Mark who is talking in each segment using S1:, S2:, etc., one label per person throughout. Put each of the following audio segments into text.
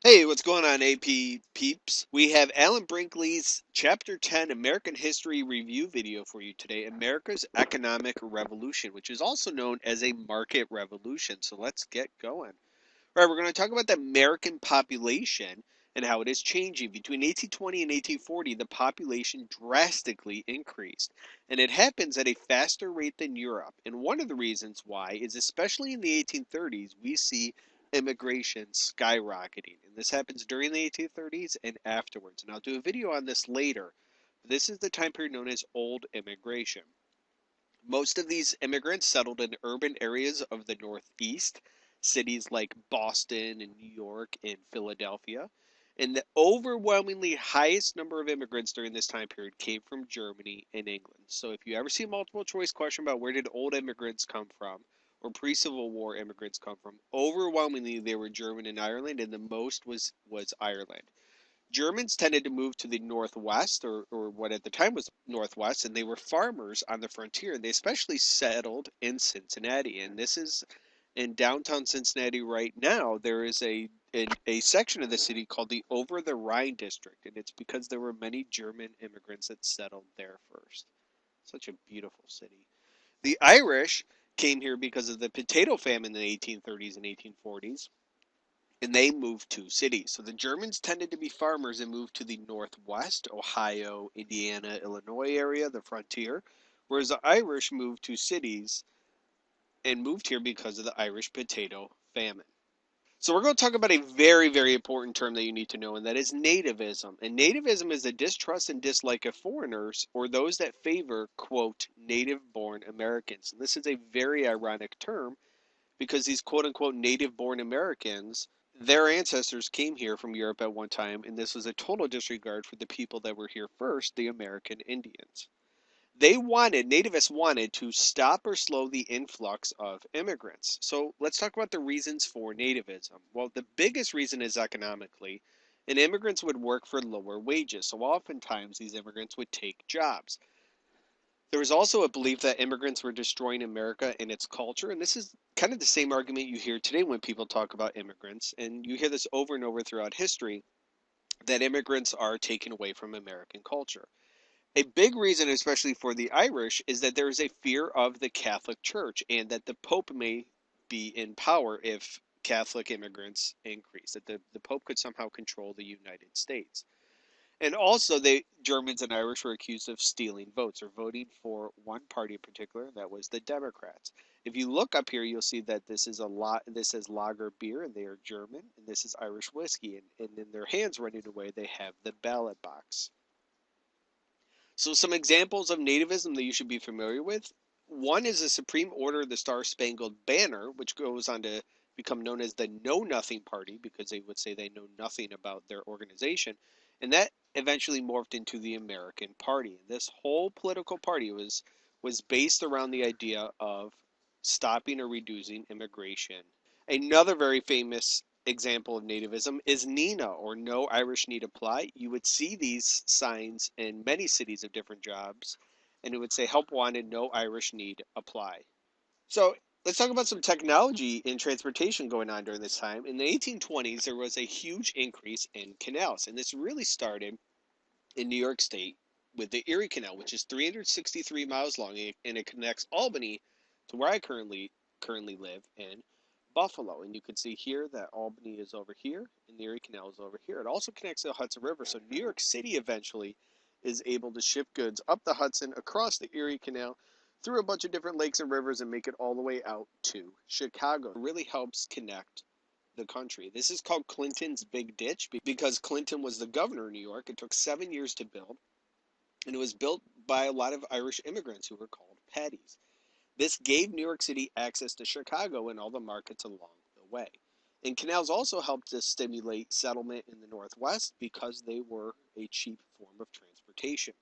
S1: Hey, what's going on, AP peeps? We have Alan Brinkley's Chapter 10 American History Review video for you today, America's Economic Revolution, which is also known as a market revolution. So let's get going. All right, we're going to talk about the American population and how it is changing. Between 1820 and 1840, the population drastically increased, and it happens at a faster rate than Europe. And one of the reasons why is especially in the 1830s, we see immigration skyrocketing. And this happens during the 1830s and afterwards. And I'll do a video on this later. This is the time period known as Old Immigration. Most of these immigrants settled in urban areas of the Northeast, cities like Boston and New York and Philadelphia. And the overwhelmingly highest number of immigrants during this time period came from Germany and England. So if you ever see a multiple choice question about where did old immigrants come from or pre-Civil War immigrants come from, overwhelmingly they were German and Ireland, and the most was Ireland. Germans tended to move to the northwest, or what at the time was northwest, and they were farmers on the frontier. And they especially settled in Cincinnati. And this is in downtown Cincinnati right now. There is a section of the city called the Over the Rhine district, and it's because there were many German immigrants that settled there first. Such a beautiful city. The Irish came here because of the potato famine in the 1830s and 1840s, and they moved to cities. So the Germans tended to be farmers and moved to the northwest, Ohio, Indiana, Illinois area, the frontier, whereas the Irish moved to cities and moved here because of the Irish potato famine. So we're going to talk about a very, very important term that you need to know, and that is nativism. And nativism is the distrust and dislike of foreigners or those that favor, quote, native-born Americans. And this is a very ironic term because these quote-unquote native-born Americans, their ancestors came here from Europe at one time, and this was a total disregard for the people that were here first, the American Indians. Nativists wanted to stop or slow the influx of immigrants. So let's talk about the reasons for nativism. Well, the biggest reason is economically, and immigrants would work for lower wages. So oftentimes these immigrants would take jobs. There was also a belief that immigrants were destroying America and its culture, and this is kind of the same argument you hear today when people talk about immigrants, and you hear this over and over throughout history, that immigrants are taken away from American culture. A big reason, especially for the Irish, is that there is a fear of the Catholic Church and that the Pope may be in power if Catholic immigrants increase, that the Pope could somehow control the United States. And also, the Germans and Irish were accused of stealing votes or voting for one party in particular, that was the Democrats. If you look up here, you'll see that this is a lot. This is lager beer, and they are German, and this is Irish whiskey. And in their hands running away, they have the ballot box. So, some examples of nativism that you should be familiar with. One is the Supreme Order of the Star Spangled Banner, which goes on to become known as the Know Nothing Party because they would say they know nothing about their organization. And that eventually morphed into the American Party. This whole political party was based around the idea of stopping or reducing immigration. Another very famous example of nativism is Nina, or No Irish Need Apply. You would see these signs in many cities of different jobs, and it would say help wanted, no Irish need apply. So let's talk about some technology in transportation going on during this time. In the 1820s, there was a huge increase in canals, and this really started in New York State with the Erie Canal, which is 363 miles long, and it connects Albany to where I currently live in Buffalo. And you can see here that Albany is over here and the Erie Canal is over here. It also connects to the Hudson River, so New York City eventually is able to ship goods up the Hudson, across the Erie Canal, through a bunch of different lakes and rivers, and make it all the way out to Chicago. It really helps connect the country. This is called Clinton's Big Ditch because Clinton was the governor of New York. It took 7 years to build, and it was built by a lot of Irish immigrants who were called Paddies. This gave New York City access to Chicago and all the markets along the way. And canals also helped to stimulate settlement in the Northwest because they were a cheap form of transportation.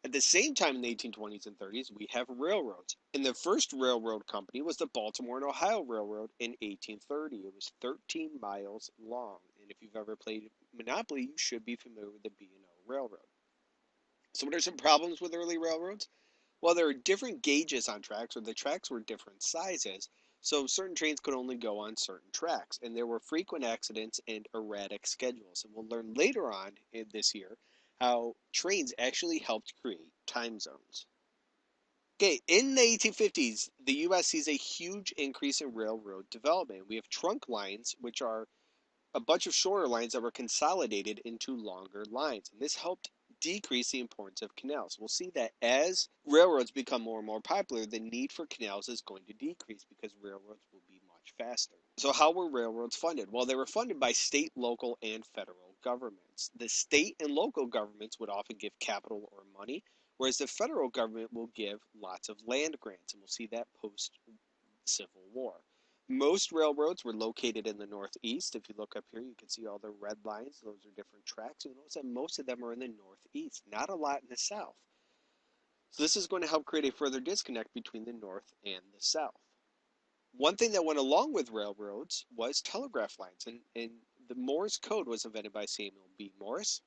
S1: At the same time, in the 1820s and 30s, we have railroads. And the first railroad company was the Baltimore and Ohio Railroad in 1830. It was 13 miles long. And if you've ever played Monopoly, you should be familiar with the B&O Railroad. So what are some problems with early railroads? Well, there are different gauges on tracks, or the tracks were different sizes. So certain trains could only go on certain tracks, and there were frequent accidents and erratic schedules. And we'll learn later on in this year how trains actually helped create time zones. Okay, in the 1850s, the U.S. sees a huge increase in railroad development. We have trunk lines, which are a bunch of shorter lines that were consolidated into longer lines. And this helped decrease the importance of canals. We'll see that as railroads become more and more popular, the need for canals is going to decrease because railroads will be much faster. So, how were railroads funded? Well, they were funded by state, local, and federal governments. The state and local governments would often give capital or money, whereas the federal government will give lots of land grants. And we'll see that post Civil War. Most railroads were located in the Northeast. If you look up here, you can see all the red lines. Those are different tracks. You'll notice that most of them are in the Northeast, not a lot in the South. So this is going to help create a further disconnect between the North and the South. One thing that went along with railroads was telegraph lines, and the Morse code was invented by Samuel B. Morse.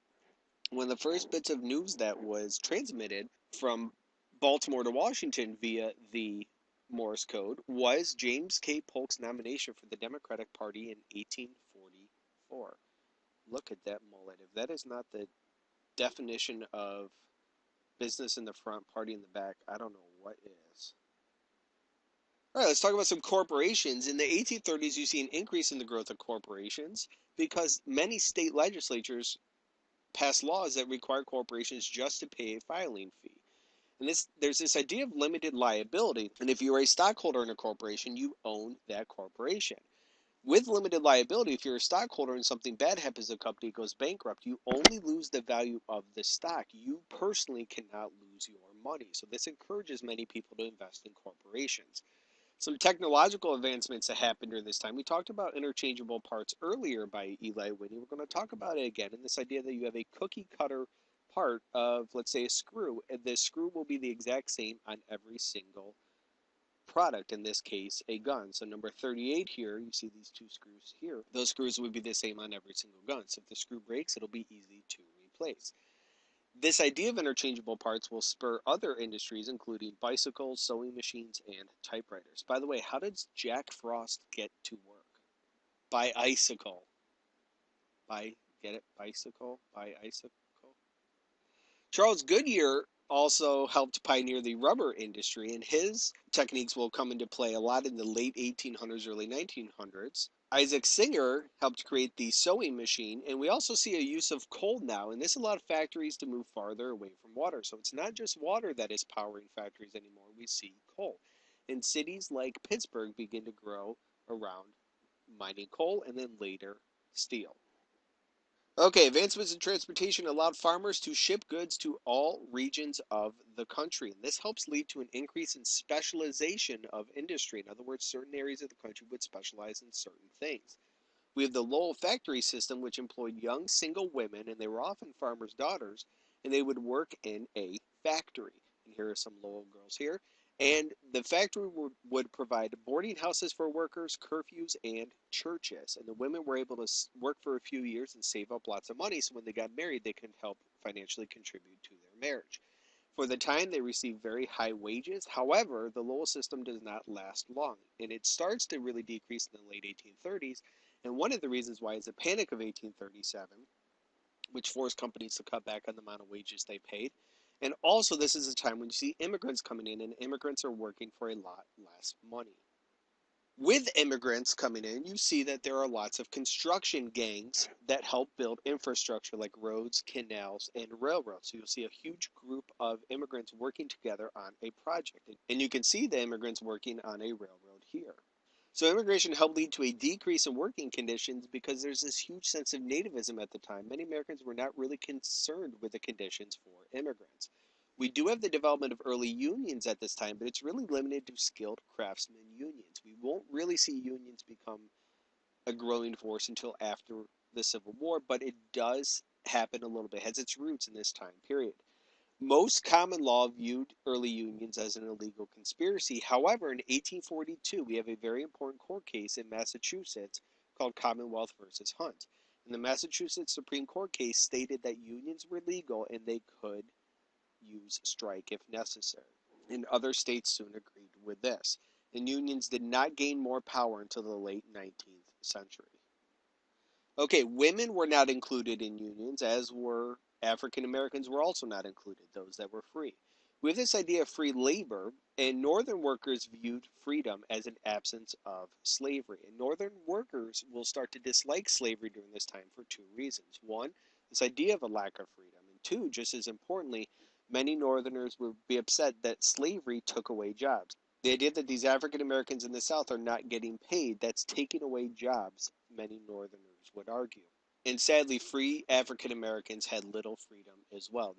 S1: One of the first bits of news that was transmitted from Baltimore to Washington via the Morse code was James K. Polk's nomination for the Democratic Party in 1844. Look at that mullet. If that is not the definition of business in the front, party in the back, I don't know what is. All right, let's talk about some corporations. In the 1830s, you see an increase in the growth of corporations because many state legislatures passed laws that require corporations just to pay a filing fee. And there's this idea of limited liability. And if you're a stockholder in a corporation, you own that corporation. With limited liability, if you're a stockholder and something bad happens to the company, it goes bankrupt, you only lose the value of the stock. You personally cannot lose your money. So this encourages many people to invest in corporations. Some technological advancements that happened during this time. We talked about interchangeable parts earlier by Eli Whitney. We're going to talk about it again, and this idea that you have a cookie cutter part of, let's say, a screw, and the screw will be the exact same on every single product, in this case, a gun. So number 38 here, you see these two screws here. Those screws would be the same on every single gun. So if the screw breaks, it'll be easy to replace. This idea of interchangeable parts will spur other industries, including bicycles, sewing machines, and typewriters. By the way, how did Jack Frost get to work? By icicle. Get it? Bicycle? By icicle? Charles Goodyear also helped pioneer the rubber industry, and his techniques will come into play a lot in the late 1800s, early 1900s. Isaac Singer helped create the sewing machine, and we also see a use of coal now, and this allowed factories to move farther away from water. So it's not just water that is powering factories anymore, we see coal. And cities like Pittsburgh begin to grow around mining coal and then later steel. Okay, advancements in transportation allowed farmers to ship goods to all regions of the country. And this helps lead to an increase in specialization of industry. In other words, certain areas of the country would specialize in certain things. We have the Lowell factory system, which employed young single women, and they were often farmers' daughters, and they would work in a factory. And here are some Lowell girls here. And the factory would provide boarding houses for workers, curfews, and churches. And the women were able to work for a few years and save up lots of money, so when they got married, they could help financially contribute to their marriage. For the time, they received very high wages. However, the Lowell system does not last long, and it starts to really decrease in the late 1830s. And one of the reasons why is the Panic of 1837, which forced companies to cut back on the amount of wages they paid. And also, this is a time when you see immigrants coming in, and immigrants are working for a lot less money. With immigrants coming in, you see that there are lots of construction gangs that help build infrastructure like roads, canals, and railroads. So you'll see a huge group of immigrants working together on a project. And you can see the immigrants working on a railroad here. So immigration helped lead to a decrease in working conditions because there's this huge sense of nativism at the time. Many Americans were not really concerned with the conditions for immigrants. We do have the development of early unions at this time, but it's really limited to skilled craftsmen unions. We won't really see unions become a growing force until after the Civil War, but it does happen a little bit, has its roots in this time period. Most common law viewed early unions as an illegal conspiracy. However, in 1842, we have a very important court case in Massachusetts called Commonwealth versus Hunt. And the Massachusetts Supreme Court case stated that unions were legal and they could use strike if necessary. And other states soon agreed with this. and unions did not gain more power until the late 19th century. Okay, women were not included in unions, as were African Americans were also not included, those that were free. With this idea of free labor, and Northern workers viewed freedom as an absence of slavery. And Northern workers will start to dislike slavery during this time for two reasons. One, this idea of a lack of freedom. And two, just as importantly, many Northerners would be upset that slavery took away jobs. The idea that these African Americans in the South are not getting paid, that's taking away jobs, many Northerners would argue. And sadly, free African Americans had little freedom as well.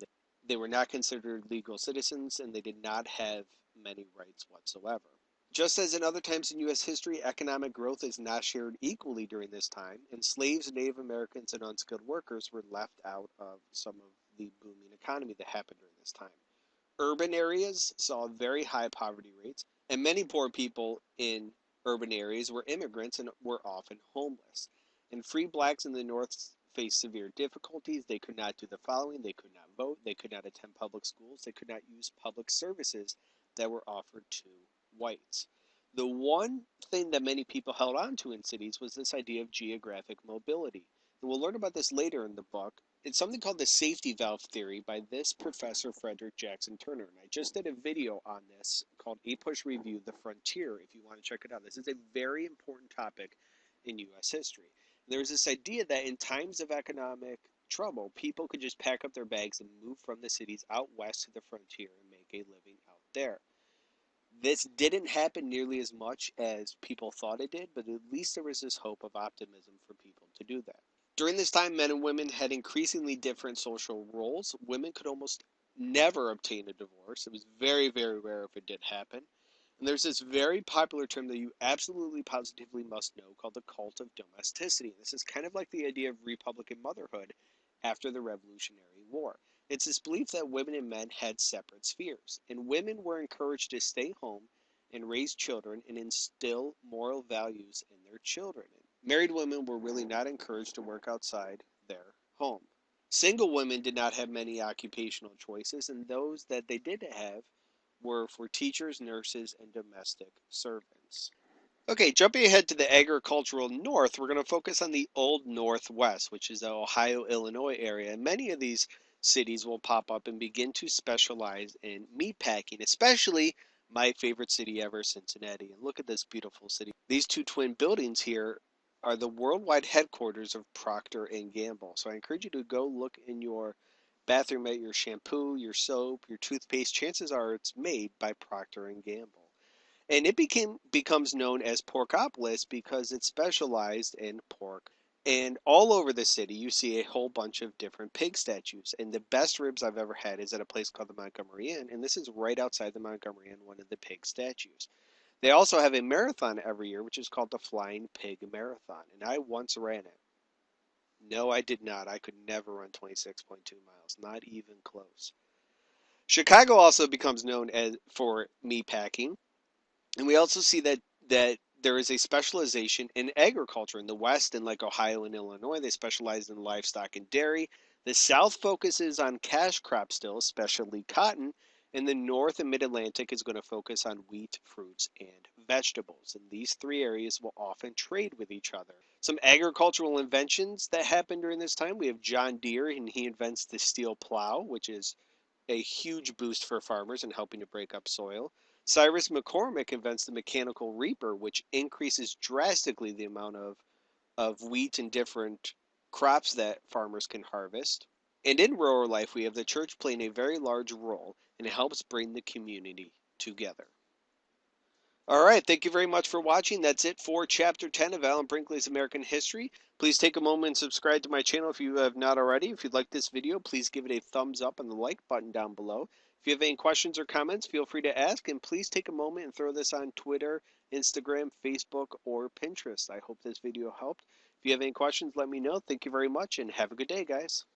S1: They were not considered legal citizens and they did not have many rights whatsoever. Just as in other times in U.S. history, economic growth is not shared equally during this time, and slaves, Native Americans, and unskilled workers were left out of some of the booming economy that happened during this time. Urban areas saw very high poverty rates, and many poor people in urban areas were immigrants and were often homeless. And free blacks in the North faced severe difficulties. They could not do the following: they could not vote, they could not attend public schools, they could not use public services that were offered to whites. The one thing that many people held on to in cities was this idea of geographic mobility. And we'll learn about this later in the book. It's something called the safety valve theory by this professor, Frederick Jackson Turner. And I just did a video on this called APUSH Review, The Frontier, if you want to check it out. This is a very important topic in U.S. history. There's this idea that in times of economic trouble, people could just pack up their bags and move from the cities out west to the frontier and make a living out there. This didn't happen nearly as much as people thought it did, but at least there was this hope of optimism for people to do that. During this time, men and women had increasingly different social roles. Women could almost never obtain a divorce. It was very, very rare if it did happen. And there's this very popular term that you absolutely positively must know called the cult of domesticity. This is kind of like the idea of Republican motherhood after the Revolutionary War. It's this belief that women and men had separate spheres, and women were encouraged to stay home and raise children and instill moral values in their children. Married women were really not encouraged to work outside their home. Single women did not have many occupational choices, and those that they did have were for teachers, nurses, and domestic servants. Okay, jumping ahead to the agricultural north, we're going to focus on the old northwest, which is the Ohio, Illinois area. And many of these cities will pop up and begin to specialize in meat packing, especially my favorite city ever, Cincinnati. And look at this beautiful city. These two twin buildings here are the worldwide headquarters of Procter and Gamble. So I encourage you to go look in your bathroom at your shampoo, your soap, your toothpaste. Chances are it's made by Procter and Gamble. And it becomes known as Porkopolis because it specialized in pork. And all over the city, you see a whole bunch of different pig statues. And the best ribs I've ever had is at a place called the Montgomery Inn. And this is right outside the Montgomery Inn, one of the pig statues. They also have a marathon every year, which is called the Flying Pig Marathon. And I once ran it. No, I did not. I could never run 26.2 miles, not even close. Chicago also becomes known as for meat packing. And we also see that there is a specialization in agriculture in the West, and like Ohio and Illinois, they specialize in livestock and dairy. The South focuses on cash crops still, especially cotton, and the North and Mid-Atlantic is going to focus on wheat, fruits, and vegetables. And these three areas will often trade with each other. Some agricultural inventions that happened during this time, we have John Deere, and he invents the steel plow, which is a huge boost for farmers and helping to break up soil. Cyrus McCormick invents the mechanical reaper, which increases drastically the amount of wheat and different crops that farmers can harvest. And in rural life, we have the church playing a very large role, and it helps bring the community together. All right, thank you very much for watching. That's it for Chapter 10 of Alan Brinkley's American History. Please take a moment and subscribe to my channel if you have not already. If you like this video, please give it a thumbs up and the like button down below. If you have any questions or comments, feel free to ask, and please take a moment and throw this on Twitter, Instagram, Facebook, or Pinterest. I hope this video helped. If you have any questions, let me know. Thank you very much, and have a good day, guys.